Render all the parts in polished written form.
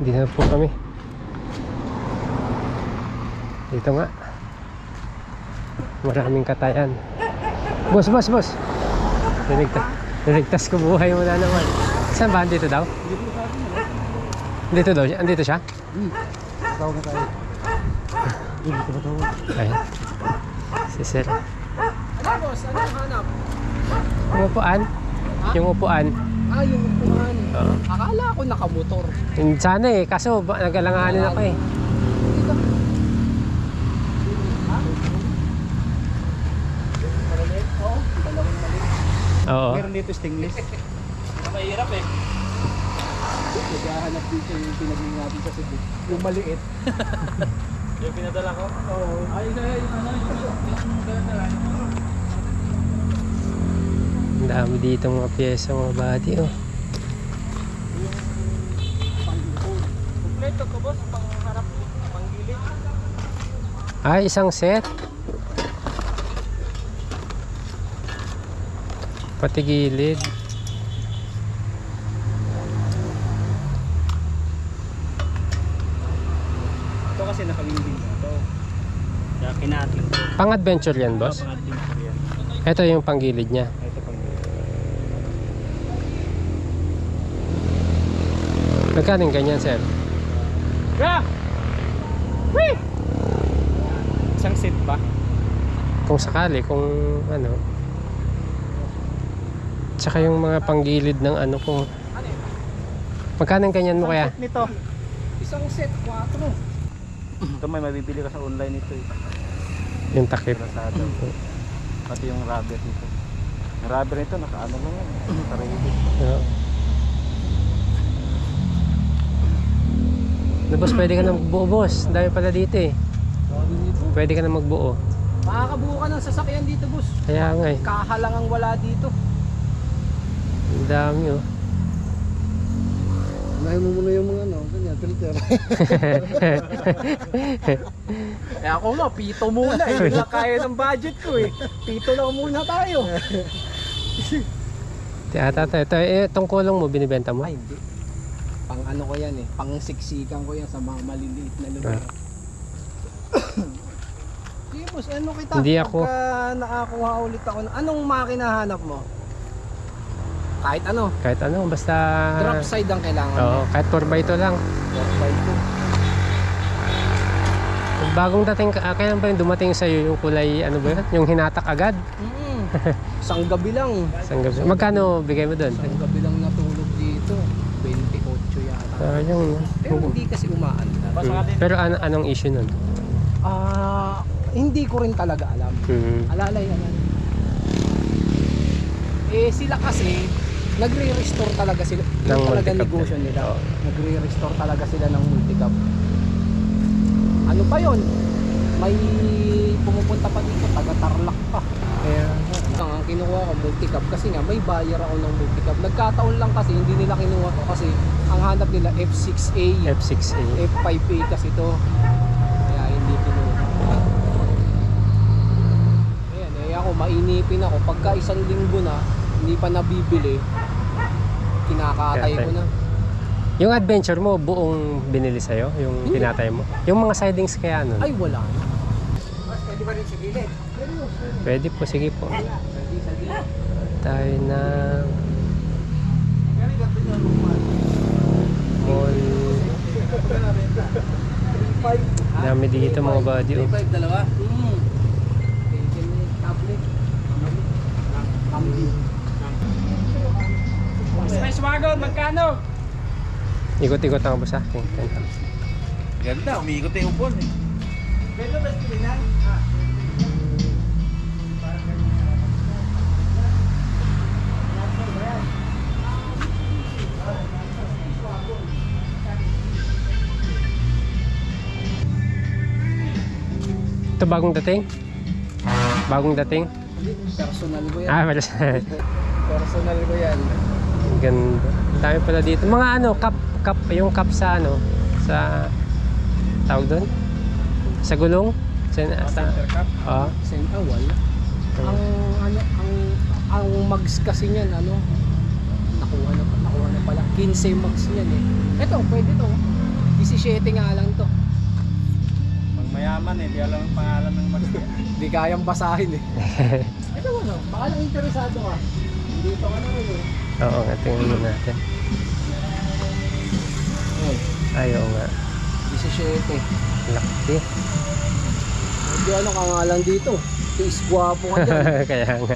Hindi na po kami. Dito nga. Maraming katayan. Boss. Niligtas ko buhay mo na naman. Saan ba? Andito daw? Andito daw? Andito siya? Tawag na tayo. Dito ba tawag? Ayan. Si Sir. Ano boss? Ano ang hanap? Yung upuan? Yung upuan. Ah, yung upuan. Oo. Akala ko nakamotor. Sana eh. Kaso nag-alanganin ako eh. Dito. Oo, dalawang maliit. Oo. Meron dito stainless. Mahirap eh. Naghahanap dito yung pinaging natin sa Cebu. Yung maliit. Yung pinadala ko? Oo. Ay, ano, yung pinadala. Ang dami dito mga pyesa, mga body oh. Kompleto ko boss, pangharap, panggilid. Ay, isang set. Pati gilid. Ito kasi nakawinding na ito. Kaya kinating ko. Pang-adventure yan, boss? Pang-adventure yan. Ito yung panggilid niya. Ito pang Magkano yung ganyan, sir? Wee! Isang set ba? Kung sakali, kung ano. Tsaka yung mga panggilid ng ano kung... Ano yun? Magkano yung ganyan mo kaya? Set nito. Isang set, 4. Ito may mabibili ka sa online ito eh. Yung takip. Lazada. Pati yung rubber nito. Yung rubber nito nakaano lang yan. Nakaready. Oo. Na boss, pwede ka na magbuo, boss. Ang dami pala dito eh. Sabi nito. Pwede ka na magbuo. Makakabuo ka ng sasakyan dito boss. Kaya nga eh. Kahalang ang wala dito. Ang dami oh. Unahin mo muna yung mga ano, ganyan, filter. Eh ako nga, pito muna eh. Hindi lang kaya ng budget ko eh. Pito lang muna tayo. Itong kulong mo, binibenta mo? Ay, hindi. Pang ano ko yan eh. Pang siksikan ko yan sa mga maliliit na lugar. Sige boss, ano kita? Hindi ako. Pagka nakakuha ulit ako, anong makina hanap mo? Kahit ano. Kahit ano, basta... Drop side ang kailangan Oo, mo. kahit 4x2 lang. Drop side ko. Bagong dating, kailan ba yung dumating sa'yo yung kulay, ano ba yun? Yung hinatak agad? Isang gabi lang. Isang gabi. Magkano bigay mo doon? Isang gabi lang natulog dito. 28 yata. Yung... Pero hindi kasi umaandar. Pero anong issue nun? Hindi ko rin talaga alam. Alalay naman. Eh sila kasi nagre-restore talaga sila. Ng Yung talaga multicab negosyo din. nila. Oo. Nagre-restore talaga sila ng multicab. Ano pa yon? May pumupunta pa dito, taga Tarlac pa. Kaya... Ang kinuha ko multicab kasi nga may buyer ako ng multicab. Nagkataon lang kasi hindi nila kinuha to kasi ang hanap nila F6A, F6A. F5A kasi to. Kaya hindi kinuha. Ayan, eh ako mainipin ako pagka isang linggo na hindi pa nabibili, kinakatay ko na. Yung adventure mo, buong binili sa'yo? Yung pinatay mo? Yung mga sidings kaya nun? Ay wala na. Pwede ba rin sa gilid? Pwede po, sige po. Tayo na... Mall... Dami dito mga body oh. 5 dalawa? Tablet. Space wagon, magkano? Ikot-ikot ako ba sa akin? Ganda, umiikot yung upon eh. Pwede ba sa Ito bagong dating? Bagong dating? Personal ko yan. Personal. Personal ko yan. Ganda. Dami pala dito. Mga ano, cup, yung cup sa ano, sa tawag doon? Sa gulong? Sa center cup? Oo. Wala. Ang mags kasi niyan nakuha na pala 15 mags niyan eh. Ito pwede to. 17 nga lang to. Pag mayaman eh, di alam ang pangalan ng magkaya. Hindi kayang basahin eh. Ito ano, baka lang interesado ka. Dito ka na rin eh. Oo nga, tingnan mo natin. Ayaw nga. 17. Laki. Medyo ano ka nga lang dito. Tiis gwapo ka dyan. Kaya nga.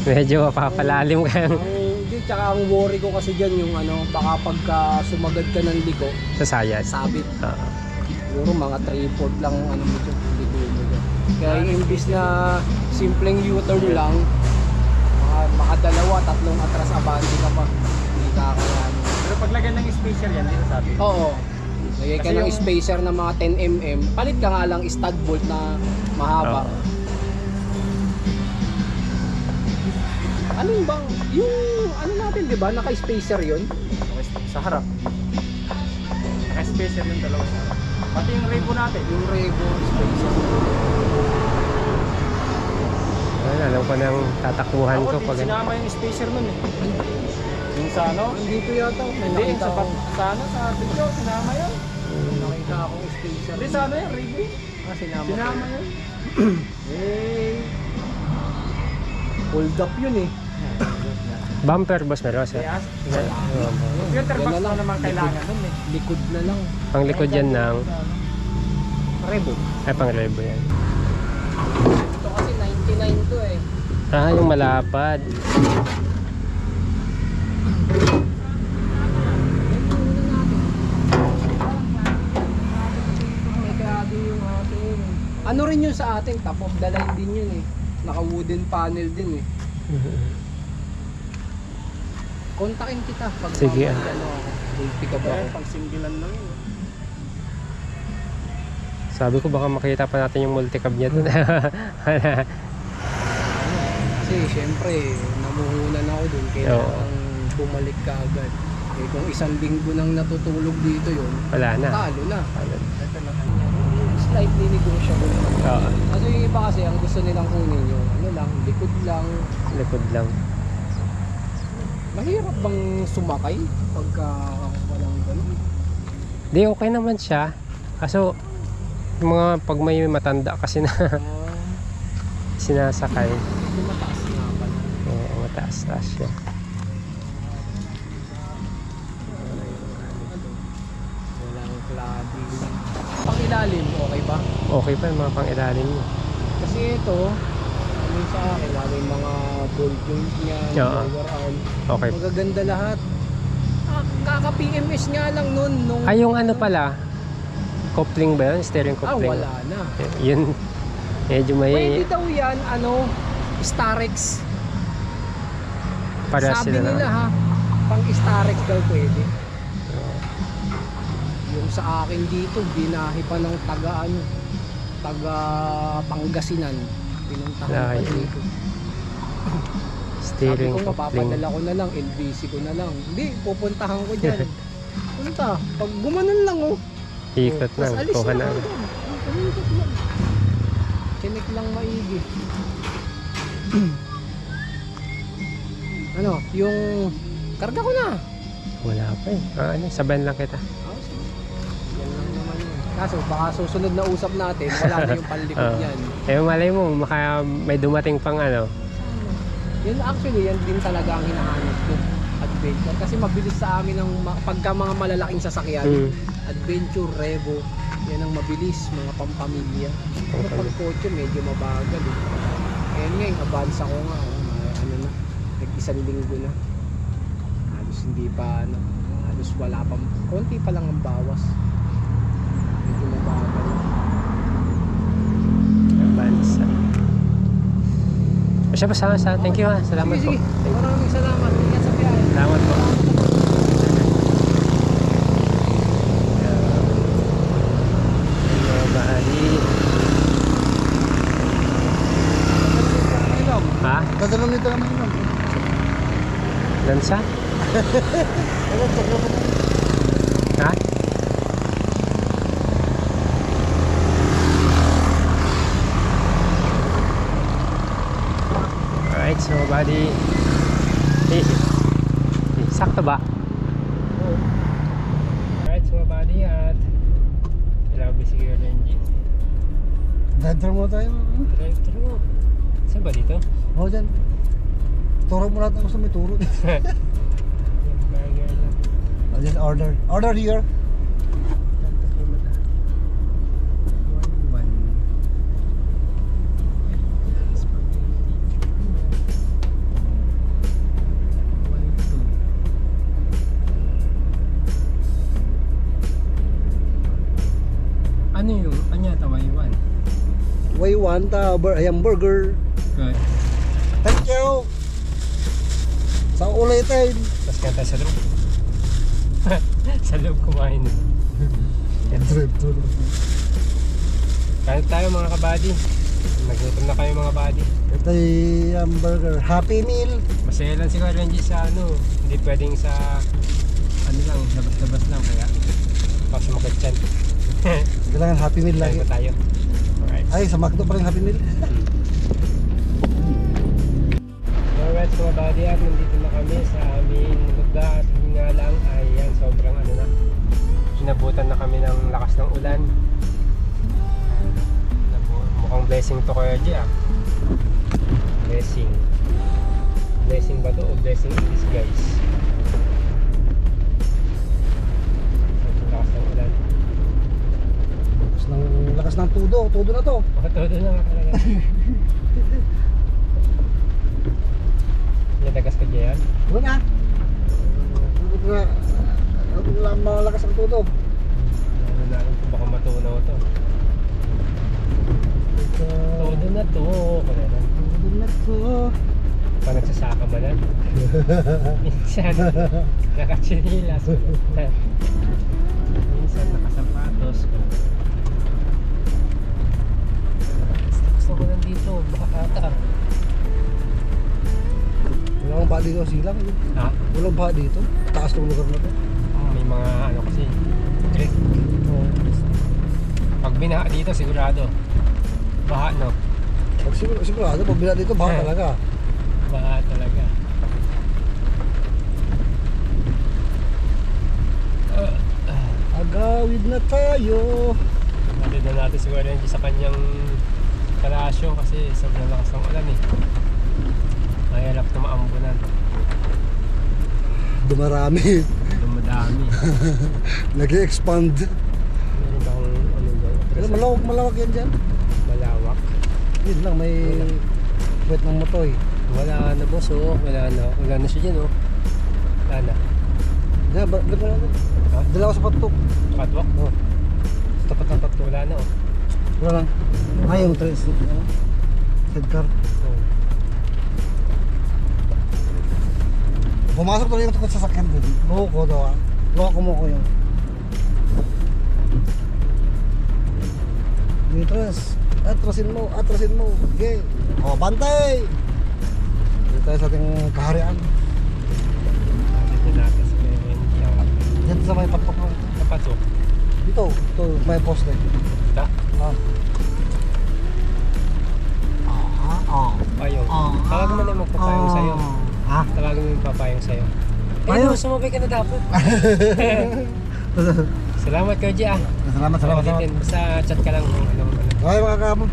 Medyo mapapalalim ka. Hindi, tsaka ang worry ko kasi dyan yung ano, baka pagka sumagad ka ng liko, Sa sayad. sabit. Oo. Siguro mga 3/4 lang ang ano mo dyan, liko mo dyan. Kaya yung imbis na simpleng U-turn lang, mga dalawa, tatlong atras abante ka pa. Hindi kakayanin. Pero paglagyan ng spacer yan, di ba sabi? Oo. Lagay ka Kasi ng yung- spacer na mga 10mm. Palit ka nga lang stud bolt na mahaba. Oo. Ano yung bang, yung ano natin, di ba? Naka-spacer yun? Sa harap. Naka-spacer yung dalawa sa harap. Pati yung rebo natin. Yung Rego spacer. Ayun, alam ko nang tatakbuhan ko pag sinama yung spacer nun eh. Yung sa ano? Andito yata. May Hindi, nakita sa, ako. sa ano, sa picture, sinama yun. Nakita akong spacer. Hindi, sa ano yun, rebo. Sinama. Sinama yun. Eh, Hold up yun eh. bumper, boss Meros. kaya, Oo. computer Yan box na lang. na naman kailangan nun eh. Likod na lang. Pang likod yan ng Rebo. ay pang rebo yan. Ito kasi 99 to eh. Ah, yung malapad. Ano rin yun sa atin, top of the line din yun eh. Naka wooden panel din eh. Kontakin kita pag Sige, ano ako. Multi ka ba Kaya ako? pang singgilan lang yun. Sabi ko baka makita pa natin yung multicab niya dun. Kasi syempre, namuhunan ako dun. Kailangan bumalik ka agad. Eh kung isang linggo nang natutulog dito yun, Wala na. talo na. Ito lang. Slightly negotiable. Oo, Kasi yung iba kasi ang gusto nilang kunin yung ano lang, likod lang. likod lang. Mahirap bang sumakay pagka walang ganun? Di, okay naman siya. Kaso, yung mga pag may matanda kasi na sinasakay, Medyo mataas nga pala. mataas-taas siya. Walang cladding. Pang ilalim, okay ba? Okay pa yung mga pang-ilalim niya. Kasi ito, ano sa akin, lalo yung mga ball joint niya, Oo. lower arm, Okay. magaganda lahat. Kaka-PMS nga lang nun nung... Ay, yung ano pala, coupling ba yun? Steering coupling? wala na. Yun, medyo Pwede may daw yan, ano, Starex. para Sabi sila nila na. ha, pang Starex daw pwede. Yung sa akin dito, binahi pa ng taga Pangasinan. Pinuntahan pa Lahi. dito. Sabi Steering ko, coupling. mapapadala ko na lang, LBC ko na lang. Hindi, pupuntahan ko dyan. Punta, pag gumanon lang oh. Ikot Tas na, alis kuha na. ako dyan. Ikot lang. Chinik lang maigi. Ano, yung karga ko na. Wala pa eh. Ano, sabayan lang kita. Yan lang naman yun. Kaso baka susunod na usap natin, wala na yung panlikod Oo. niyan. Eh, malay mo, maka may dumating pang ano. Yun actually, yan din talaga ang hinahanap ko. Adventure. Kasi mabilis sa amin ang pagka mga malalaking sasakyan. Mm. Adventure, Revo, yan ang mabilis, mga pampamilya. Pero pag kotse, medyo mabagal eh. Kaya ngayon, abansa ko nga. Ano na, nag-isang linggo na. Halos hindi pa, ano, halos wala pa, konti pa lang ang bawas. Medyo mabagal. Bansa. O siya, basta. Thank you ha. Salamat Sige, po. sige. Maraming salamat. Ingat sa biyahe. Salamat po. Ha? Kasalong nito naman yun. Lansa? Ha? Alright, so buddy. Sakto ba? Alright, so buddy, at si Kuya Renji. Drive-thru muna tayo. Drive-thru. Saan ba dito? Oo, dyan. Turo mo lahat ng gusto may turo. Burger lang. I'll just order. Order here. Ano yung anya tawaiwan? Way one ta hamburger. Good. Thank you. Sa ulitin. Tapos kanta sa loob. Sa loob kumain. Drive-thru. Kain tayo mga kabady. Naglutom na kayo mga buddy. Ito yung hamburger. Happy Meal. Masaya lang si Kuya Renji sa ano. Hindi pwedeng sa ano lang, labas-labas lang kaya baka sumakit yan. Kailangan Happy Meal lagi. Kain pa tayo. Alright. Ay, sa McDo pa rin Happy Meal. Alright mga buddy, at nandito na kami sa aming lugar. Yun nga lang ay yan, sobrang ano na. Inabutan na kami ng lakas ng ulan. Mukhang blessing to Kuya Renji ah. Blessing. Blessing ba to o blessing in disguise? Sobrang lakas ng ulan. Lakas ng tudo. Tudo na to. Makatodo na nga talaga. Nadagas ka dyan? Huwag na. Wala malakas ang tudo. Ano na rin baka matunaw to. Todo na to. Tudo na to. Pa nagsasaka ba na? Minsan nakachinilas. Minsan nakasapatos. Gusto ko nandito. Baka ata. Walang baha dito silang. Ha? Walang baha dito. Taas ng lugar na to. May mga ano kasi creek. Pag binaha dito sigurado. Baha no? Pag sigurado, pag bila dito, baha talaga. Baha talaga. Agawid na tayo. Natin na natin siguro rin sa kanyang kalasyo kasi sobrang lakas ng ulan eh. Mahirap na maambunan. Dumarami. Dumadami. Nag-expand. Meron bang ano dyan? Malawak yan dyan. Malawak. Yun lang, may wet ng motoy. Wala na boss oh. Wala na siya dyan oh. Wala na. Diyan, ba't na natin? Ha? Dala ko sa patok. Catwalk? Oh. Sa tapat ng patok. Wala na oh. Wala lang. Ay, yung headcar. Oh. Pumasok tuloy yung tukot sa sakyan doon. Buko daw ah. Buko mo ko yung. Ditras. Atrasin mo. Okay. O, bantay! Dito tayo sa ating kaharian. Dito natin sa Kuya. Dito sa may patok mo. Kapatok. Dito, may poste. Ito? Ah. Payong. Tawag mo na yung magpapayong sa'yo. Ha? Tawagin mo yung papayong sa'yo. Payong? Ayun, sumabay ka na dapat. Salamat Kuya G ah. Salamat. Ulitin, basta chat ka lang kung anong ano. Okay mga kapam.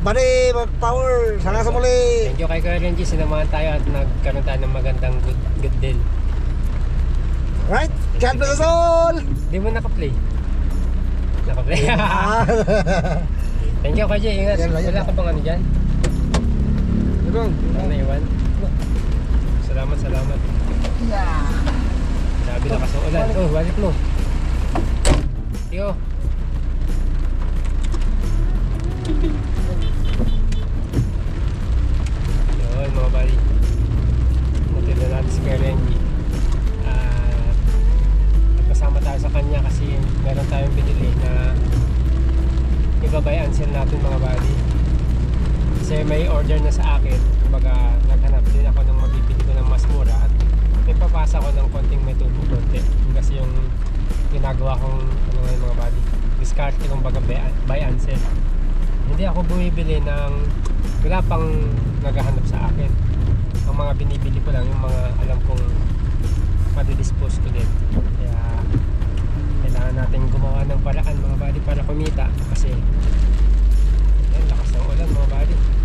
Buddy, mag-power. Sana sa muli. Thank you kay Kuya Renji, sinamahan tayo at nagkaroon tayo ng magandang good deal. Right? God bless us all! Di mo naka-play? Naka-play? Thank you Kuya G, ingat. Yan lang, yan Wala lang. ka bang ano dyan? Ito. Wala na iwan? Salamat. Sabi na kasong ulan. Oh, balik mo. Tiyo. Yun mga buddy. Natin na natin si Kuya Renji. Nagpasama tayo sa kanya kasi meron tayong binili na ibabayan sale natin mga buddy. Kasi may order na sa akin. Kumbaga naghanap din ako ng mabibili ko ng mas mura at may papasa ko ng konting may tubo konti. Kasi yung ginagawa kong ano ngayon mga buddy, discard ko kumbaga buy and sell. Hindi ako bumibili ng wala pang naghahanap sa akin. Ang mga binibili ko lang yung mga alam kong madidispose ko din. Kaya kailangan kailangan natin gumawa ng paraan mga buddy para kumita kasi yan, lakas ng ulan mga buddy.